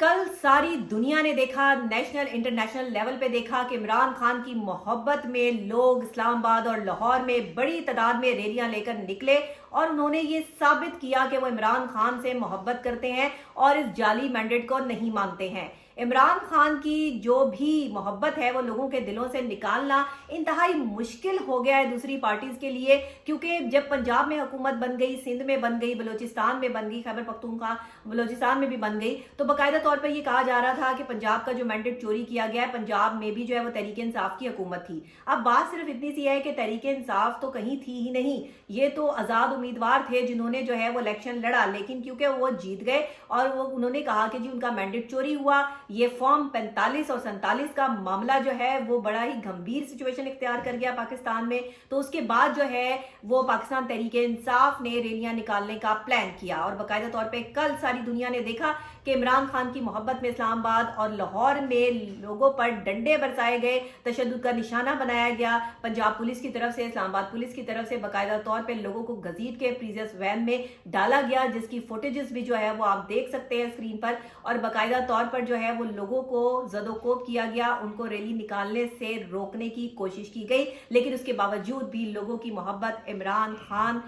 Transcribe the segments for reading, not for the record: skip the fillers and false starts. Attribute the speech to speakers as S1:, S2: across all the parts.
S1: कल सारी दुनिया ने देखा, नेशनल इंटरनेशनल लेवल पे देखा कि इमरान खान की मोहब्बत में लोग इस्लामाबाद और लाहौर में बड़ी तादाद में रैलियां लेकर निकले और उन्होंने ये साबित किया कि वो इमरान खान से मोहब्बत करते हैं और इस जाली मैंडेट को नहीं मानते हैं। इमरान खान की जो भी मोहब्बत है वो लोगों के दिलों से निकालना इंतहाई मुश्किल हो गया है दूसरी पार्टीज के लिए, क्योंकि जब पंजाब में हुकूमत बन गई, सिंध में बन गई, बलूचिस्तान में बन गई, खैबर पख्तूनख्वा बलूचिस्तान में भी बन गई, तो बाकायदा तौर पर यह कहा जा रहा था कि पंजाब का जो मैंडेट चोरी किया गया है, पंजाब में भी जो है वो तहरीक इंसाफ की हुकूमत थी। अब बात सिर्फ इतनी सी है कि तहरीक इंसाफ तो कहीं थी ही नहीं, ये तो आजाद उम्मीदवार थे जिन्होंने जो है वो इलेक्शन लड़ा, लेकिन क्योंकि वो जीत गए और वो उन्होंने कहा कि जी उनका मैंडेट चोरी हुआ। ये फॉर्म 45 और 47 का मामला जो है वो बड़ा ही गंभीर सिचुएशन इख्तियार कर गया पाकिस्तान में। तो उसके बाद जो है वो पाकिस्तान तहरीक इंसाफ ने रैलियां निकालने का प्लान किया और बाकायदा तौर पे कल सारी दुनिया ने देखा कि इमरान खान की मोहब्बत में इस्लामाबाद और लाहौर में लोगों पर डंडे बरसाए गए, तशद्दुद का निशाना बनाया गया। पंजाब पुलिस की तरफ से, इस्लामाबाद पुलिस की तरफ से बाकायदा तौर पे लोगों को घसीट के प्रीवियस वैन में डाला गया, जिसकी फुटेजेस भी जो है वो आप देख सकते हैं स्क्रीन पर। और बाकायदा तौर पर जो है वो लोगों को जदोकोब किया गया, उनको रैली निकालने से रोकने की कोशिश की गई, लेकिन उसके बावजूद भी लोगों की मोहब्बत इमरान खान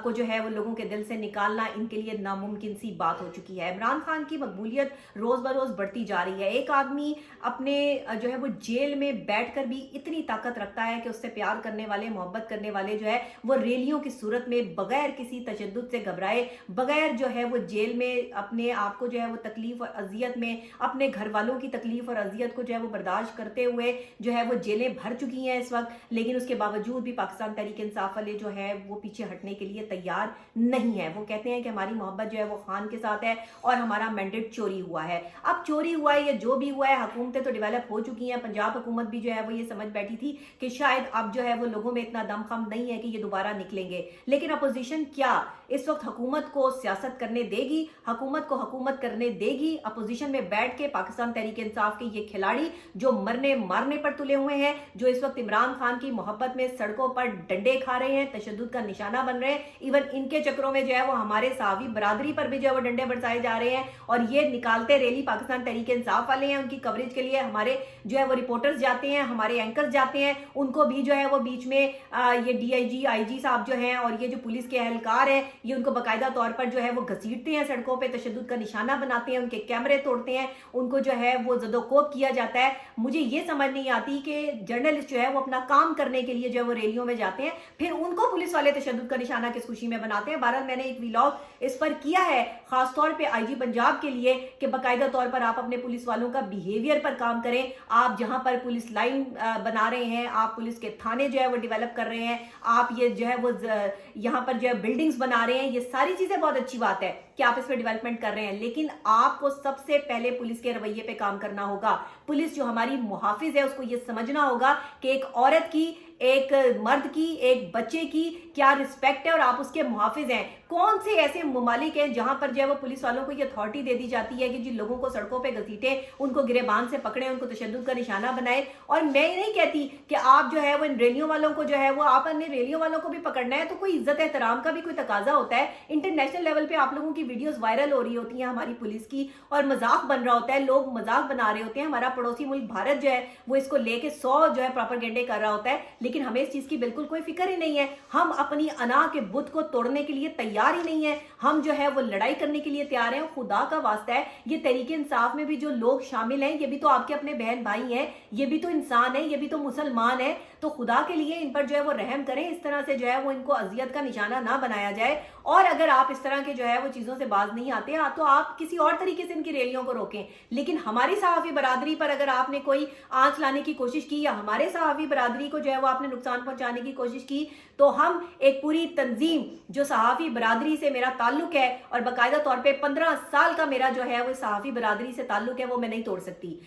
S1: को जो है वो लोगों के दिल से निकालना इनके लिए नामुमकिन सी बात हो चुकी है। इमरान खान की मकबूलियत रोज बरोज बढ़ती जा रही है। एक आदमी अपने जो है वो जेल में बैठकर भी इतनी ताकत रखता है कि उससे प्यार करने वाले, मोहब्बत करने वाले जो है वो रैलियों की सूरत में बगैर किसी तशद्दुद से घबराए, बगैर जो है वो जेल में अपने आप को जो है वो तकलीफ और अजियत में, अपने घर वालों की तकलीफ और अजियत को जो है वो बर्दाश्त करते हुए जो है वो जेलें भर चुकी हैं इस वक्त, लेकिन उसके बावजूद भी पाकिस्तान तहरीक इंसाफ वाले जो है वो पीछे हटने के लिए तैयार नहीं है। वो कहते हैं कि हमारी मोहब्बत जो है वो खान के साथ है और हमारा मैंडेट चोरी हुआ है। अब चोरी हुआ है या जो भी हुआ है, हुकूमतें तो डेवलप हो चुकी हैं। पंजाब हुकूमत भी जो है वो ये समझ बैठी थी कि शायद अब जो है वो लोगों में इतना दमखम नहीं है कि ये दोबारा निकलेंगे, लेकिन अपोजिशन क्या इस वक्त हुकूमत को सियासत करने देगी, हुकूमत को हुकूमत करने देगी? अपोजिशन में बैठ के पाकिस्तान तहरीक इंसाफ के ये खिलाड़ी जो मरने मारने पर तुले हुए हैं, जो इस वक्त इमरान खान की मोहब्बत में सड़कों पर डंडे खा रहे हैं, तशद्दुद का निशाना बन रहे हैं, इवन इनके चक्रों में जो है वो हमारे सहावी बरादरी पर भी जो है वो डंडे बरसाए जा रहे हैं। और ये निकालते रैली पाकिस्तान तहरीक इंसाफ वाले हैं, उनकी कवरेज के लिए हमारे जो है वो रिपोर्टर्स जाते हैं, हमारे एंकर्स जाते हैं, उनको भी जो है वो बीच में ये डीआईजी आईजी साहब जो हैं और ये जो पुलिस के एहलकार हैं, ये उनको बाकायदा तौर पर जो है वो घसीटते हैं, सड़कों पे तशद्दुद का निशाना बनाते हैं, उनके कैमरे तोड़ते हैं, उनको जो है वो जदोकोब किया जाता है। मुझे ये समझ नहीं आती कि जर्नलिस्ट जो है वो अपना काम करने के लिए जो है वो रैलियों में जाते हैं, फिर उनको पुलिस वाले तशद्दुद का निशाना किस खुशी में बनाते हैं। बहरहाल मैंने एक व्लॉग इस पर किया है खासतौर पे आईजी पंजाब के लिए कि बाकायदा तौर पर आप अपने पुलिस वालों का बिहेवियर पर काम करें। आप जहां पर पुलिस लाइन बना रहे हैं, आप पुलिस के थाने जो है वो डेवलप कर रहे हैं, आप ये जो है वो यहां पर जो है बिल्डिंग्स बना रहे हैं, ये सारी चीजें बहुत अच्छी बात है कि आप इस पर डेवलपमेंट कर रहे हैं, लेकिन आपको सबसे पहले पुलिस के रवैये पे काम करना होगा। पुलिस जो हमारी मुहाफिज है उसको ये समझना होगा कि एक औरत की, एक मर्द की, एक बच्चे की क्या रिस्पेक्ट है और आप उसके मुहाफिज हैं। कौन से ऐसे ममालिक हैं जहां पर जो है वो पुलिस वालों को ये अथॉरिटी दे दी जाती है कि जिन लोगों को सड़कों पे घसीटे, उनको गिरेबान से पकड़े, उनको तशद्दुद का निशाना बनाए। और मैं ये नहीं कहती कि आप जो है वो इन रैलियों वालों को जो है वो आप अन्य रैलियों वालों को भी पकड़ना है, तो कोई इज्जत एहतराम का भी कोई तकाजा होता है। इंटरनेशनल लेवल पे आप लोगों की वीडियोस वायरल हो रही होती हैं हमारी पुलिस की और मजाक बन रहा होता है, लोग मजाक बना रहे होते हैं, हमारा पड़ोसी मुल्क भारत जो है वो इसको लेके 100 जो है प्रोपेगेंडे कर रहा होता है, लेकिन हमें इस चीज की बिल्कुल कोई फिक्र ही नहीं है। हम अपनी अना के बुत को तोड़ने के लिए तैयार ही नहीं है, हम जो है वो लड़ाई करने के लिए तैयार हैं। खुदा का वास्ता है, ये तहरीक इंसाफ में भी जो लोग शामिल हैं ये भी तो आपके अपने बहन भाई हैं, ये भी तो इंसान है, ये भी तो मुसलमान है, तो खुदा के लिए इन पर जो है वो रहम करें, इस तरह से जो है वो इनको अजियत का निशाना ना बनाया जाए। और अगर आप इस तरह के जो है वो चीजों से बाज नहीं आते तो आप किसी और तरीके से इनकी रैलियों को रोकें, लेकिन हमारी सहाफी बरादरी पर अगर आपने कोई आंच लाने की कोशिश की या हमारे सहाफी बरादरी को जो है वो आपने नुकसान पहुंचाने की कोशिश की, तो हम एक पूरी तंजीम जो सहाफी बरादरी से मेरा ताल्लुक है और बाकायदा तौर पे 15 साल का मेरा जो है वो सहाफी बरादरी से ताल्लुक है, वो मैं नहीं तोड़ सकती।